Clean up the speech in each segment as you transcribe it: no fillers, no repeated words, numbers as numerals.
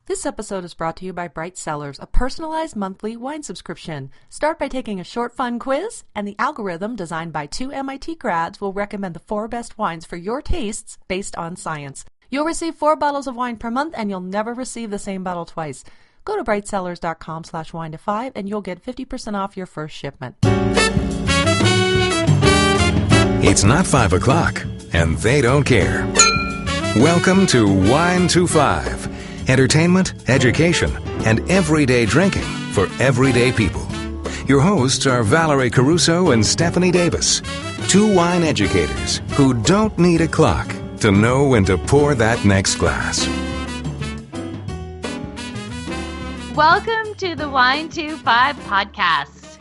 This episode is brought to you by Bright Cellars, a personalized monthly wine subscription. Start by taking a short, fun quiz, and the algorithm designed by 2 MIT grads will recommend the 4 best wines for your tastes based on science. You'll receive 4 bottles of wine per month, and you'll never receive the same bottle twice. Go to brightcellars.com/wine-to-5, and you'll get 50% off your first shipment. It's not 5 o'clock, and they don't care. Welcome to Wine to 5. Entertainment, education, and everyday drinking for everyday people. Your hosts are Valerie Caruso and Stephanie Davis, 2 wine educators who don't need a clock to know when to pour that next glass. Welcome to the Wine to 5 podcast.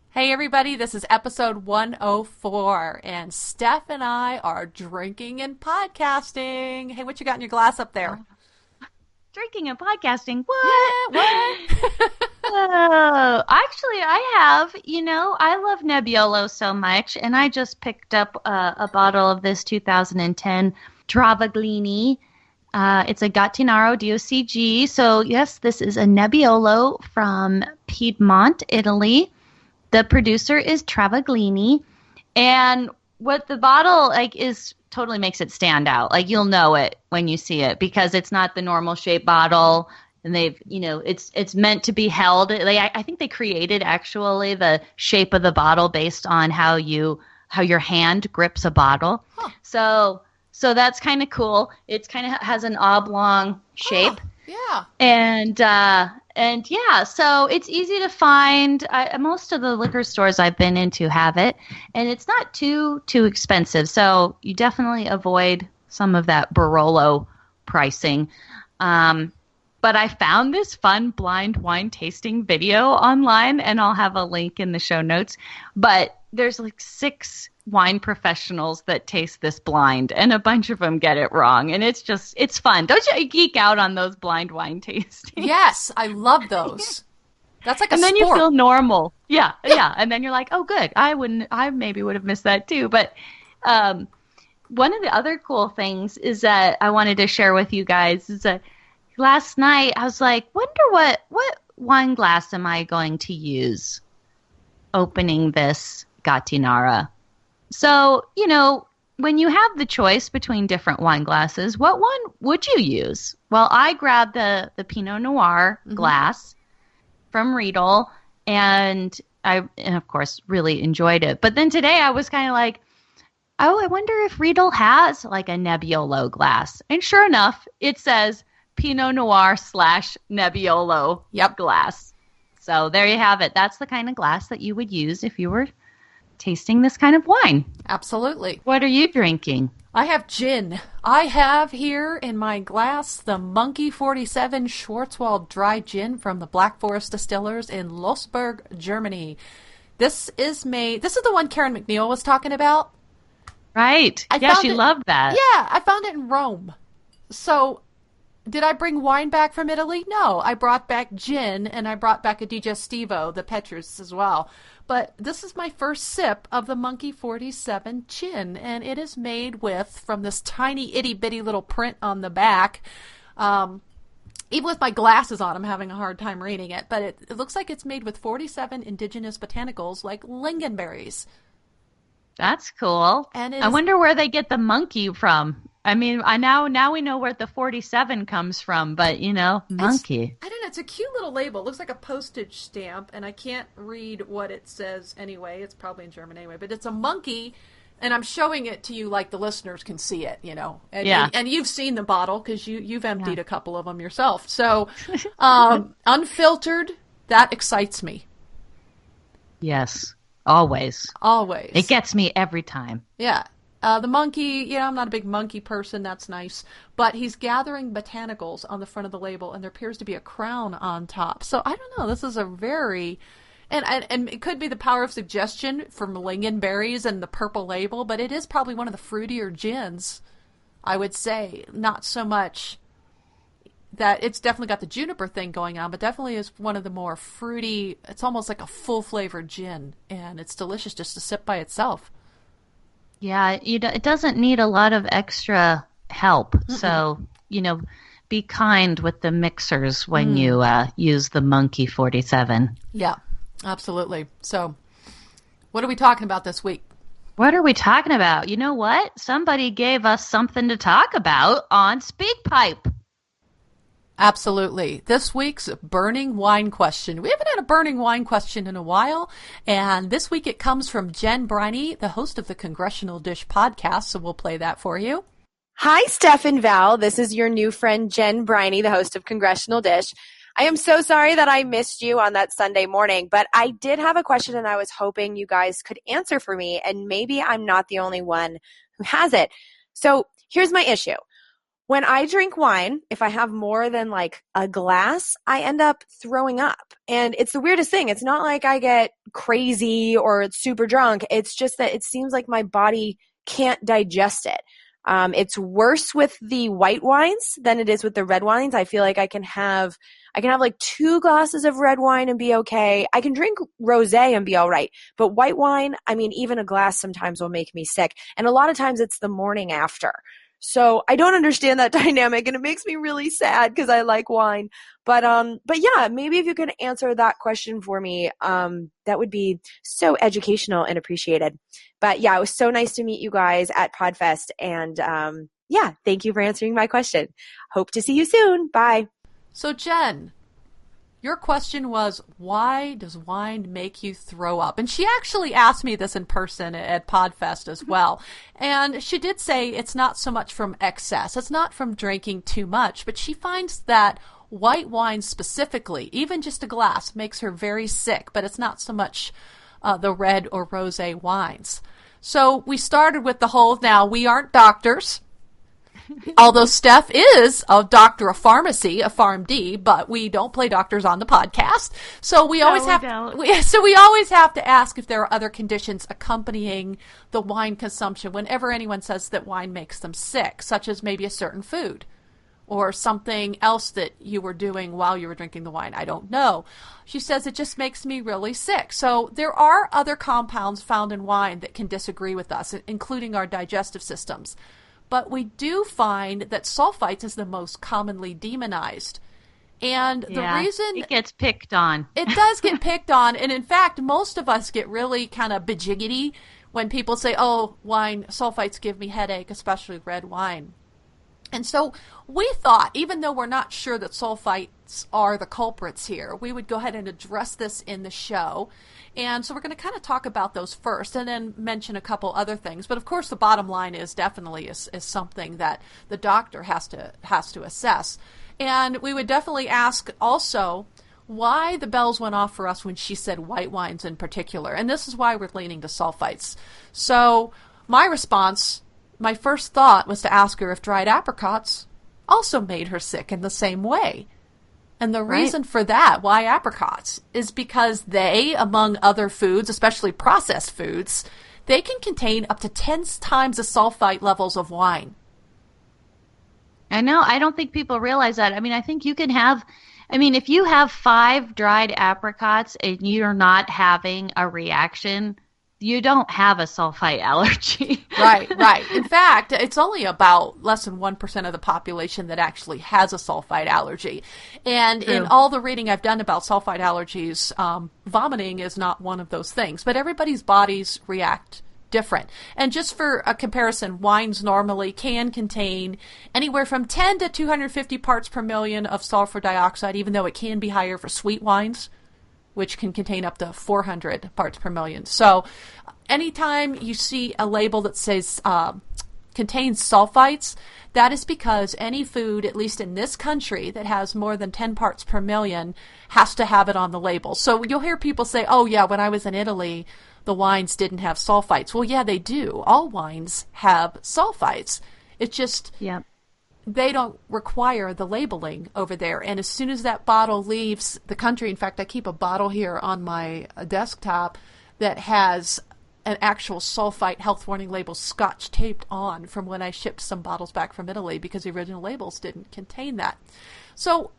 Hey everybody, this is episode 104, and Steph and I are drinking and podcasting. Hey, what you got in your glass up there? Drinking and podcasting? What? Yeah, what? Actually, I have. I love Nebbiolo so much, and I just picked up a bottle of this 2010 Travaglini. It's a Gattinaro DOCG. So, yes, this is a Nebbiolo from Piedmont, Italy. The producer is Travaglini. And what the bottle is totally makes it stand out. You'll know it when you see it because it's not the normal shape bottle, and they've, it's meant to be held. I think they created actually the shape of the bottle based on how your hand grips a bottle. Huh. So that's kind of cool. It's kind of has an oblong shape. Yeah. And yeah, so it's easy to find. Most of the liquor stores I've been into have it, and it's not too expensive. So you definitely avoid some of that Barolo pricing. But I found this fun blind wine tasting video online, and I'll have a link in the show notes. But there's 6 wine professionals that taste this blind, and a bunch of them get it wrong, and it's fun. Don't you geek out on those blind wine tastings? Yes, I love those. That's like a sport. And then you feel normal. Yeah. And then you're like, oh, good. I maybe would have missed that too. But one of the other cool things is that I wanted to share with you guys is that last night I was like, wonder what wine glass am I going to use opening this Gattinara? So, when you have the choice between different wine glasses, what one would you use? Well, I grabbed the Pinot Noir glass from Riedel, and of course, really enjoyed it. But then today I was kind of like, oh, I wonder if Riedel has a Nebbiolo glass. And sure enough, it says Pinot Noir / Nebbiolo glass. So there you have it. That's the kind of glass that you would use if you were tasting this kind of wine. Absolutely. What are you drinking? I have gin. I have here in my glass the Monkey 47 Schwarzwald dry gin from the Black Forest Distillers in Losberg, Germany. This is the one Karen McNeil was talking about. Right. She loved that. Yeah, I found it in Rome. So, did I bring wine back from Italy? No, I brought back gin, and I brought back a Digestivo, the Petrus as well. But this is my first sip of the Monkey 47 gin, and it is made from this tiny itty-bitty little print on the back. Even with my glasses on, I'm having a hard time reading it, but it looks like it's made with 47 indigenous botanicals like lingonberries. That's cool. And I wonder where they get the monkey from. I mean, now we know where the 47 comes from, but monkey. I don't know. It's a cute little label. It looks like a postage stamp, and I can't read what it says anyway. It's probably in German anyway, but it's a monkey, and I'm showing it to you like the listeners can see it, And you've seen the bottle because you've emptied a couple of them yourself. So, unfiltered, that excites me. Yes, always. Always. It gets me every time. Yeah. The monkey, I'm not a big monkey person. That's nice. But he's gathering botanicals on the front of the label, and there appears to be a crown on top. So I don't know. This is a very... And it could be the power of suggestion from lingonberries and the purple label, but it is probably one of the fruitier gins, I would say. Not so much that it's definitely got the juniper thing going on, but definitely is one of the more fruity... It's almost like a full-flavored gin, and it's delicious just to sip by itself. Yeah, it doesn't need a lot of extra help. Mm-mm. So, be kind with the mixers when you use the Monkey 47. Yeah, absolutely. So what are we talking about this week? What are we talking about? You know what? Somebody gave us something to talk about on SpeakPipe. Absolutely. This week's burning wine question. We haven't had a burning wine question in a while, and this week it comes from Jen Briney, the host of the Congressional Dish podcast, so we'll play that for you. Hi, Steph and Val. This is your new friend, Jen Briney, the host of Congressional Dish. I am so sorry that I missed you on that Sunday morning, but I did have a question and I was hoping you guys could answer for me, and maybe I'm not the only one who has it. So here's my issue. When I drink wine, if I have more than like a glass, I end up throwing up. And it's the weirdest thing. It's not like I get crazy or super drunk. It's just that it seems like my body can't digest it. It's worse with the white wines than it is with the red wines. I feel like I can have like 2 glasses of red wine and be okay. I can drink rosé and be all right. But white wine, I mean, even a glass sometimes will make me sick. And a lot of times it's the morning after. So I don't understand that dynamic, and it makes me really sad because I like wine. But yeah, maybe if you could answer that question for me, that would be so educational and appreciated. But yeah, it was so nice to meet you guys at Podfest, and yeah, thank you for answering my question. Hope to see you soon. Bye. So Jen, your question was, why does wine make you throw up? And she actually asked me this in person at Podfest as well. And she did say it's not so much from excess. It's not from drinking too much. But she finds that white wine specifically, even just a glass, makes her very sick. But it's not so much the red or rosé wines. So we started with the whole, now we aren't doctors. Although Steph is a doctor of pharmacy, a PharmD, but we don't play doctors on the podcast. So we always have to ask if there are other conditions accompanying the wine consumption whenever anyone says that wine makes them sick, such as maybe a certain food or something else that you were doing while you were drinking the wine. I don't know. She says it just makes me really sick. So there are other compounds found in wine that can disagree with us, including our digestive systems. But we do find that sulfites is the most commonly demonized. And the reason it gets picked on. It does get picked on. And in fact, most of us get really kind of bejiggity when people say, oh, wine, sulfites give me headache, especially red wine. And so we thought, even though we're not sure that sulfites are the culprits here, we would go ahead and address this in the show. And so we're going to kind of talk about those first and then mention a couple other things. But of course, the bottom line is definitely is something that the doctor has to assess. And we would definitely ask also why the bells went off for us when she said white wines in particular. And this is why we're leaning to sulfites. So my response, my first thought was to ask her if dried apricots also made her sick in the same way. And the reason for that, why apricots, is because they, among other foods, especially processed foods, they can contain up to 10 times the sulfite levels of wine. I know. I don't think people realize that. I mean, I think you can have, if you have 5 dried apricots and you're not having a reaction, you don't have a sulfite allergy. Right. In fact, it's only about less than 1% of the population that actually has a sulfite allergy. And in all the reading I've done about sulfite allergies, vomiting is not one of those things. But everybody's bodies react different. And just for a comparison, wines normally can contain anywhere from 10 to 250 parts per million of sulfur dioxide, even though it can be higher for sweet wines, which can contain up to 400 parts per million. So anytime you see a label that says contains sulfites, that is because any food, at least in this country, that has more than 10 parts per million has to have it on the label. So you'll hear people say, oh yeah, when I was in Italy, the wines didn't have sulfites. Well, yeah, they do. All wines have sulfites. It's just... Yeah. They don't require the labeling over there. And as soon as that bottle leaves the country, in fact, I keep a bottle here on my desktop that has an actual sulfite health warning label scotch taped on from when I shipped some bottles back from Italy because the original labels didn't contain that. So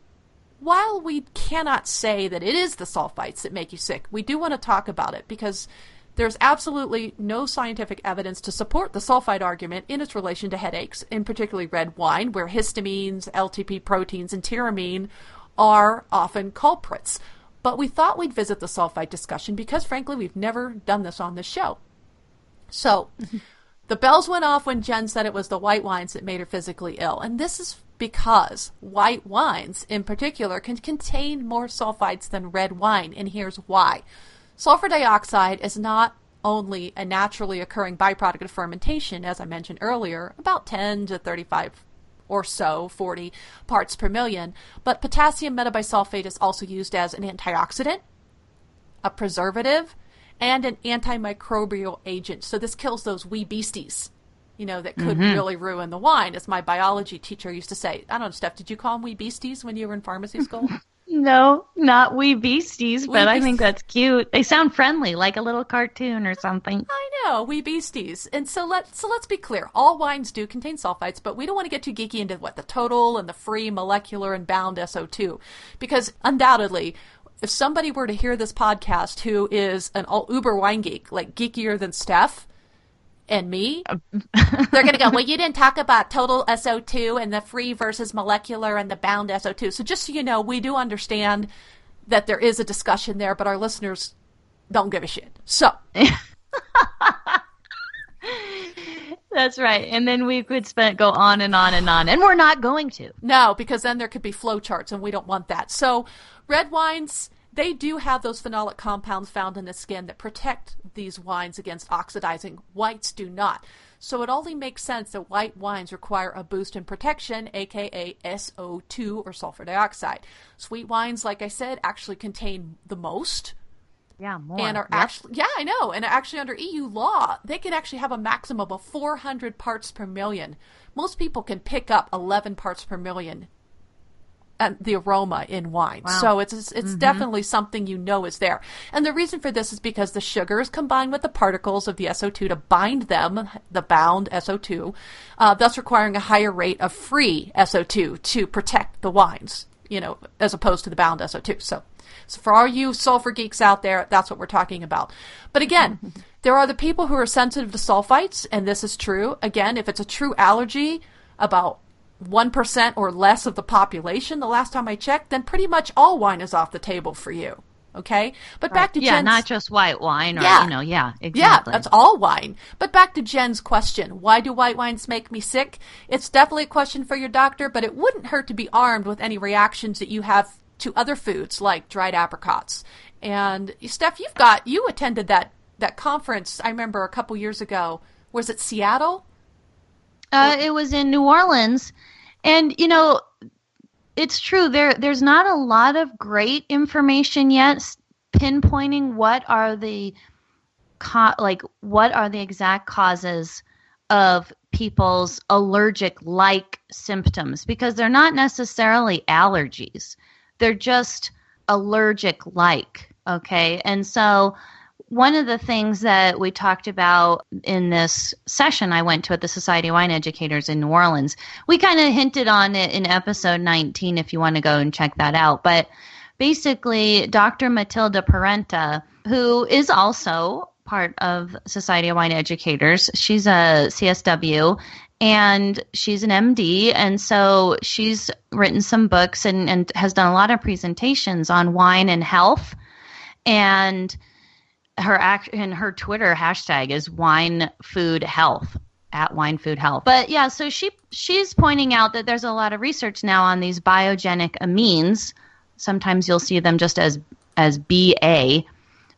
while we cannot say that it is the sulfites that make you sick, we do want to talk about it because There's absolutely no scientific evidence to support the sulfite argument in its relation to headaches, in particularly red wine, where histamines, LTP proteins, and tyramine are often culprits. But we thought we'd visit the sulfite discussion because, frankly, we've never done this on this show. So the bells went off when Jen said it was the white wines that made her physically ill. And this is because white wines, in particular, can contain more sulfites than red wine. And here's why. Sulfur dioxide is not only a naturally occurring byproduct of fermentation, as I mentioned earlier, about 10 to 35 or so, 40 parts per million, but potassium metabisulfate is also used as an antioxidant, a preservative, and an antimicrobial agent. So this kills those wee beasties, that could really ruin the wine, as my biology teacher used to say. I don't know, Steph, did you call them wee beasties when you were in pharmacy school? No, not wee beasties, but I think that's cute. They sound friendly, like a little cartoon or something. I know, wee beasties. And so let's be clear. All wines do contain sulfites, but we don't want to get too geeky into the total and the free, molecular, and bound SO2. Because undoubtedly, if somebody were to hear this podcast who is an uber wine geek, like geekier than Steph and me, they're going to go, well, you didn't talk about total SO2 and the free versus molecular and the bound SO2. So just so you know, we do understand that there is a discussion there, but our listeners don't give a shit. So. That's right. And then we could go on and on and on. And we're not going to. No, because then there could be flow charts, and we don't want that. So red wines, they do have those phenolic compounds found in the skin that protect these wines against oxidizing. Whites do not. So it only makes sense that white wines require a boost in protection, aka SO2 or sulfur dioxide. Sweet wines, like I said, actually contain the most. Yeah, more. And are actually, yeah, I know. And actually under EU law, they can actually have a maximum of 400 parts per million. Most people can pick up 11 parts per million and the aroma in wine. Wow. So it's definitely something is there. And the reason for this is because the sugars combine with the particles of the SO2 to bind them, the bound SO2, thus requiring a higher rate of free SO2 to protect the wines, as opposed to the bound SO2. So for all you sulfur geeks out there, that's what we're talking about. But again, there are the people who are sensitive to sulfites, and this is true. Again, if it's a true allergy, about 1% or less of the population, the last time I checked, then pretty much all wine is off the table for you. Okay? But right. Back to Jen's... not just white wine or, exactly. Yeah, that's all wine. But back to Jen's question, why do white wines make me sick? It's definitely a question for your doctor, but it wouldn't hurt to be armed with any reactions that you have to other foods like dried apricots. And Steph, you attended that conference, I remember a couple years ago. Was it Seattle? It was in New Orleans. And, it's true. There's not a lot of great information yet pinpointing what are the exact causes of people's allergic-like symptoms, because they're not necessarily allergies. They're just allergic-like, okay? And so one of the things that we talked about in this session I went to at the Society of Wine Educators in New Orleans, we kind of hinted on it in episode 19 if you want to go and check that out. But basically, Dr. Matilda Parenta, who is also part of Society of Wine Educators, she's a CSW, and she's an MD, and so she's written some books and has done a lot of presentations on wine and health. And her Twitter hashtag is winefoodhealth, @winefoodhealth. But yeah, so she's pointing out that there's a lot of research now on these biogenic amines. Sometimes you'll see them just as BA,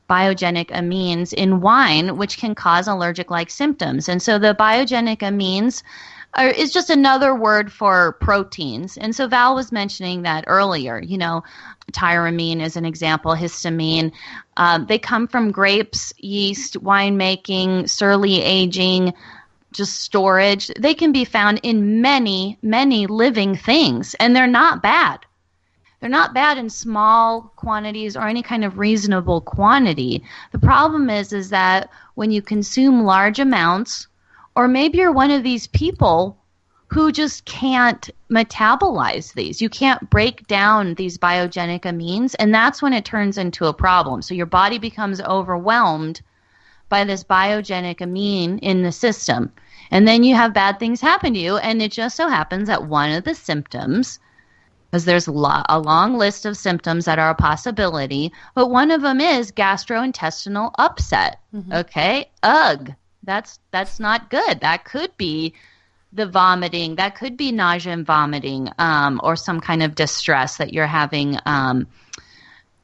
biogenic amines in wine, which can cause allergic-like symptoms. And so the biogenic amines is just another word for proteins. And so Val was mentioning that earlier, tyramine is an example, histamine. They come from grapes, yeast, winemaking, surly aging, just storage. They can be found in many, many living things, and they're not bad. They're not bad in small quantities or any kind of reasonable quantity. The problem is that when you consume large amounts, or maybe you're one of these people who just can't metabolize these. You can't break down these biogenic amines, and that's when it turns into a problem. So your body becomes overwhelmed by this biogenic amine in the system. And then you have bad things happen to you. And it just so happens that one of the symptoms, because there's a long list of symptoms that are a possibility, but one of them is gastrointestinal upset. Mm-hmm. Okay? Ugh. That's not good. That could be the vomiting. That could be nausea and vomiting, or some kind of distress that you're having,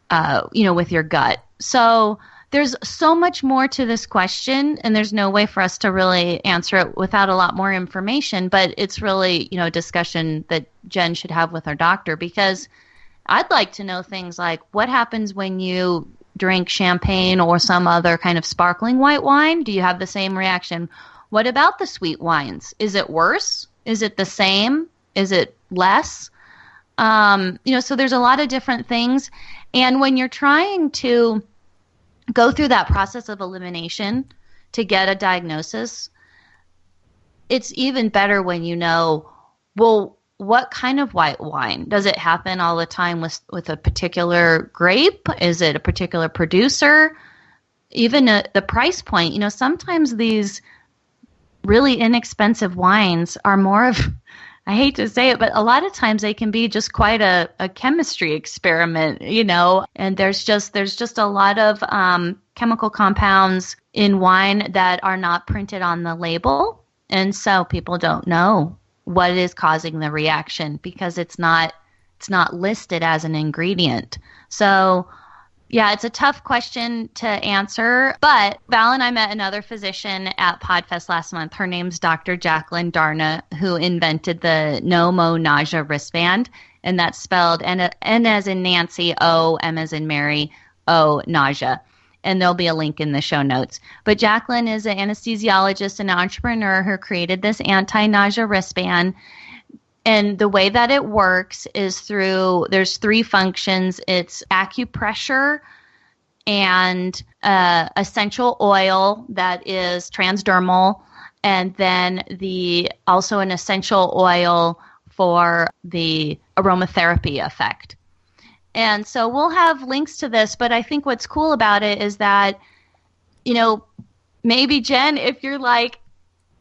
with your gut. So there's so much more to this question, and there's no way for us to really answer it without a lot more information. But it's really, a discussion that Jen should have with her doctor, because I'd like to know things like what happens when you drink champagne or some other kind of sparkling white wine. Do you have the same reaction? What about the sweet wines? Is it worse? Is it the same? Is it less? So there's a lot of different things. And when you're trying to go through that process of elimination to get a diagnosis, it's even better when you know, well, what kind of white wine? Does it happen all the time with a particular grape? Is it a particular producer? Even the price point. Sometimes these really inexpensive wines are more of, I hate to say it, but a lot of times they can be just quite a chemistry experiment, and there's just a lot of chemical compounds in wine that are not printed on the label. And so people don't know what is causing the reaction because it's not listed as an ingredient. So yeah, it's a tough question to answer, but Val and I met another physician at PodFest last month. Her name's Dr. Jacqueline Darna, who invented the No Mo Nausea wristband, and that's spelled N as in Nancy, O, M as in Mary, O, nausea. And there'll be a link in the show notes. But Jacqueline is an anesthesiologist and entrepreneur who created this anti-nausea wristband. And the way that it works is there's 3 functions. It's acupressure and essential oil that is transdermal, and then also an essential oil for the aromatherapy effect. And so we'll have links to this, but I think what's cool about it is that, maybe Jen, if you're like,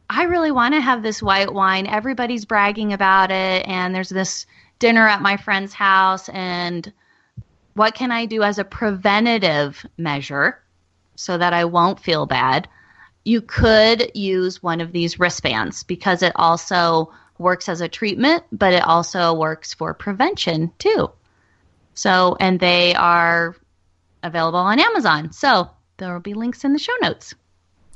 I really want to have this white wine, everybody's bragging about it, and there's this dinner at my friend's house, and what can I do as a preventative measure so that I won't feel bad? You could use one of these wristbands because it also works as a treatment, but it also works for prevention too. So, and they are available on Amazon. So there will be links in the show notes.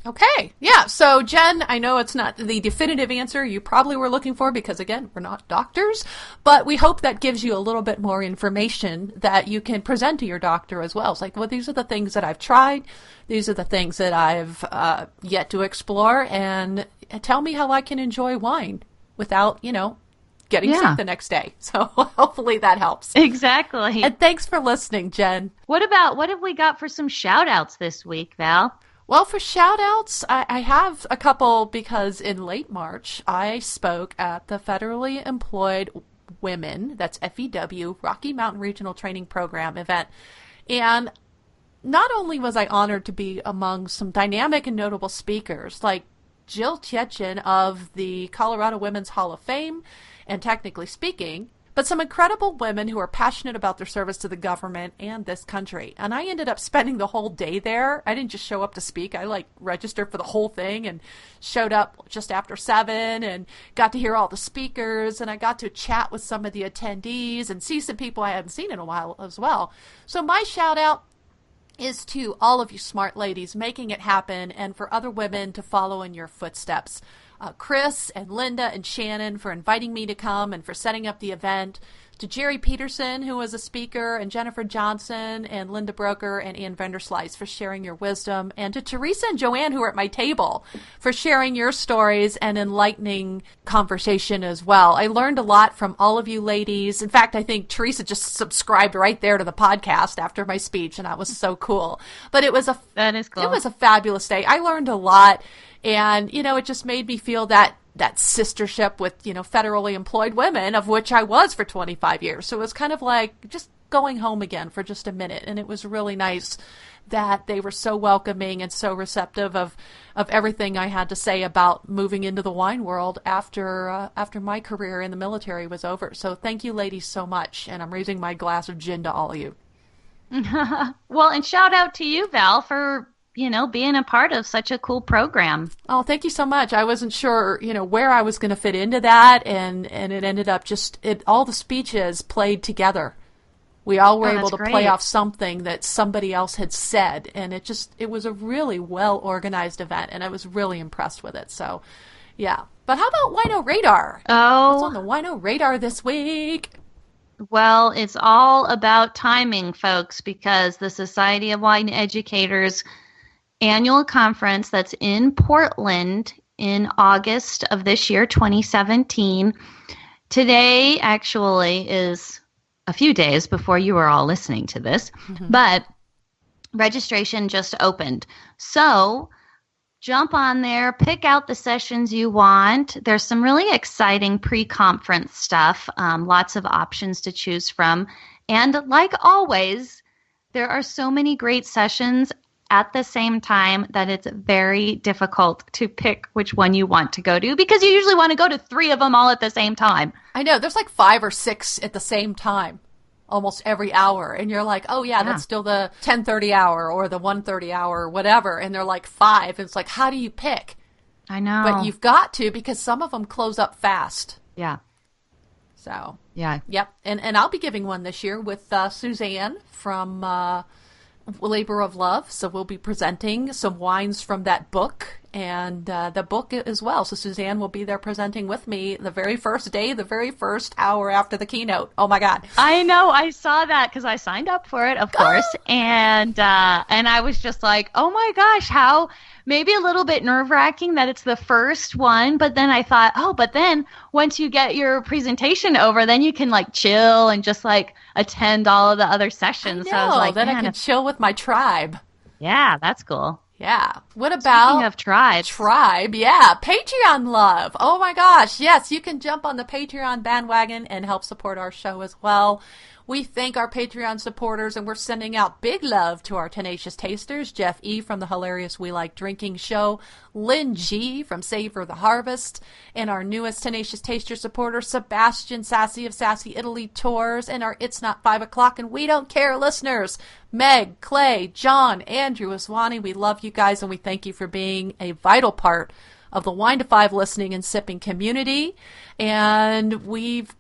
Okay. Yeah. So, Jen, I know it's not the definitive answer you probably were looking for because, again, we're not doctors, but we hope that gives you a little bit more information that you can present to your doctor as well. It's like, well, these are the things that I've tried. These are the things that I've yet to explore, and tell me how I can enjoy wine without, getting sick the next day. So hopefully that helps. Exactly. And thanks for listening, Jen. What have we got for some shout outs this week, Val? Well, for shout-outs, I have a couple because in late March, I spoke at the Federally Employed Women, that's FEW, Rocky Mountain Regional Training Program event. And not only was I honored to be among some dynamic and notable speakers like Jill Tietjen of the Colorado Women's Hall of Fame, and Technically Speaking, but some incredible women who are passionate about their service to the government and this country. And I ended up spending the whole day there. I didn't just show up to speak. I registered for the whole thing and showed up just after 7 and got to hear all the speakers, and I got to chat with some of the attendees and see some people I hadn't seen in a while as well. So my shout out is to all of you smart ladies making it happen, and for other women to follow in your footsteps. Chris and Linda and Shannon for inviting me to come and for setting up the event, to Jerry Peterson, who was a speaker, and Jennifer Johnson and Linda Broker and Ann Vanderslice for sharing your wisdom, and to Teresa and Joanne, who are at my table, for sharing your stories and enlightening conversation as well. I learned a lot from all of you ladies. In fact, I think Teresa just subscribed right there to the podcast after my speech, and that was so cool. But that is cool. It was a fabulous day. I learned a lot. And, it just made me feel that sistership with, federally employed women, of which I was for 25 years. So it was kind of like just going home again for just a minute. And it was really nice that they were so welcoming and so receptive of everything I had to say about moving into the wine world after my career in the military was over. So thank you, ladies, so much. And I'm raising my glass of gin to all of you. Well, and shout out to you, Val, for being a part of such a cool program. Oh, thank you so much. I wasn't sure, where I was going to fit into that, and it ended up all the speeches played together. We all were able to play off something that somebody else had said, and it was a really well-organized event, and I was really impressed with it. So, yeah. But how about Wino Radar? Oh. What's on the Wino Radar this week? Well, it's all about timing, folks, because the Society of Wine Educators annual conference that's in Portland in August of this year, 2017. Today actually is a few days before you are all listening to this, but registration just opened. So jump on there, pick out the sessions you want. There's some really exciting pre-conference stuff, lots of options to choose from. And like always, there are so many great sessions at the same time that it's very difficult to pick which one you want to go to, because you usually want to go to 3 of them all at the same time. I know. There's like 5 or 6 at the same time almost every hour. And you're like, oh, yeah, that's still the 10:30 hour or the 1:30 hour or whatever. And they're like 5. And it's like, how do you pick? I know. But you've got to, because some of them close up fast. Yeah. So. Yeah. Yep. And I'll be giving one this year with Suzanne from Labor of Love. So we'll be presenting some wines from that book and the book as well. So Suzanne will be there presenting with me the very first day, the very first hour after the keynote. Oh my God. I know. I saw that because I signed up for it, of course. And I was just like, oh my gosh, how maybe a little bit nerve-wracking that it's the first one. But then I thought, but then once you get your presentation over, then you can like chill and just like attend all of the other sessions. I know, so I was like, then I can chill with my tribe. Yeah, that's cool. Yeah. What about... Speaking of tribes. Tribe, yeah. Patreon love. Oh my gosh. Yes, you can jump on the Patreon bandwagon and help support our show as well. We thank our Patreon supporters, and we're sending out big love to our Tenacious Tasters, Jeff E. from the hilarious We Like Drinking show, Lynn G. from Savor the Harvest, and our newest Tenacious Taster supporter, Sebastian Sassy of Sassy Italy Tours, and our It's Not 5 O'Clock and We Don't Care listeners, Meg, Clay, John, Andrew, Aswani. We love you guys, and we thank you for being a vital part of the Wine to 5 listening and sipping community. And we've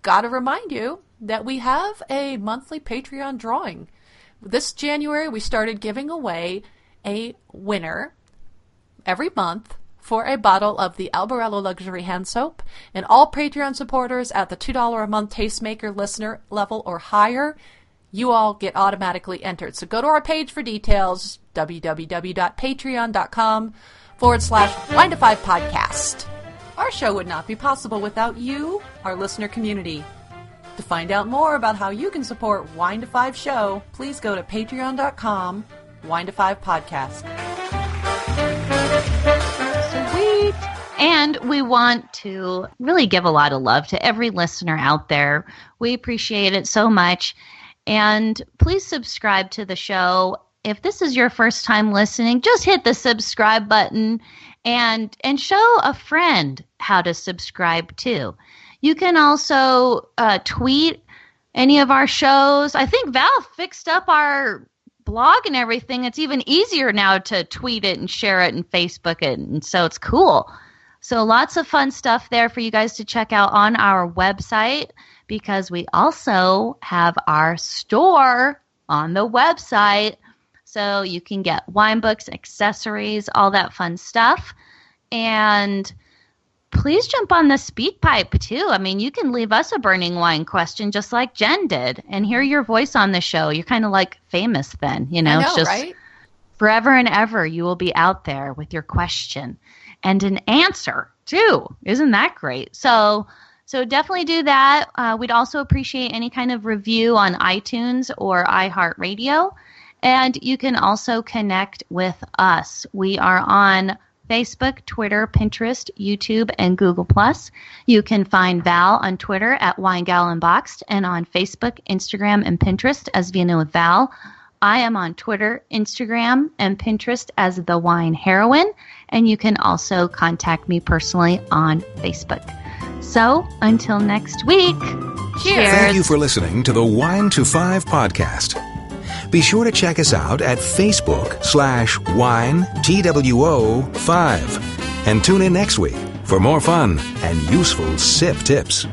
got to remind you that we have a monthly Patreon drawing. This January, we started giving away a winner every month for a bottle of the Albarello Luxury Hand Soap. And all Patreon supporters at the $2 a month Tastemaker listener level or higher, you all get automatically entered. So go to our page for details, www.patreon.com/Wine to 5 podcast. Our show would not be possible without you, our listener community. To find out more about how you can support Wine to 5 show, please go to patreon.com/Wine to 5 podcast. Sweet. And we want to really give a lot of love to every listener out there. We appreciate it so much. And please subscribe to the show. If this is your first time listening, just hit the subscribe button and show a friend how to subscribe too. You can also tweet any of our shows. I think Val fixed up our blog and everything. It's even easier now to tweet it and share it and Facebook it, and so it's cool. So lots of fun stuff there for you guys to check out on our website, because we also have our store on the website. So you can get wine books, accessories, all that fun stuff. And please jump on the speed pipe too. I mean, you can leave us a burning wine question just like Jen did and hear your voice on the show. You're kind of like famous then, you know? I know, it's just right? Forever and ever you will be out there with your question and an answer too. Isn't that great? So definitely do that. We'd also appreciate any kind of review on iTunes or iHeartRadio. And you can also connect with us. We are on Facebook, Twitter, Pinterest, YouTube, and Google+. You can find Val on Twitter at WineGalUnboxed and on Facebook, Instagram, and Pinterest as Vino with Val. I am on Twitter, Instagram, and Pinterest as The Wine Heroine, and you can also contact me personally on Facebook. So, until next week, cheers! Thank you for listening to the Wine to Five podcast. Be sure to check us out at Facebook/WineTWO5 and tune in next week for more fun and useful sip tips.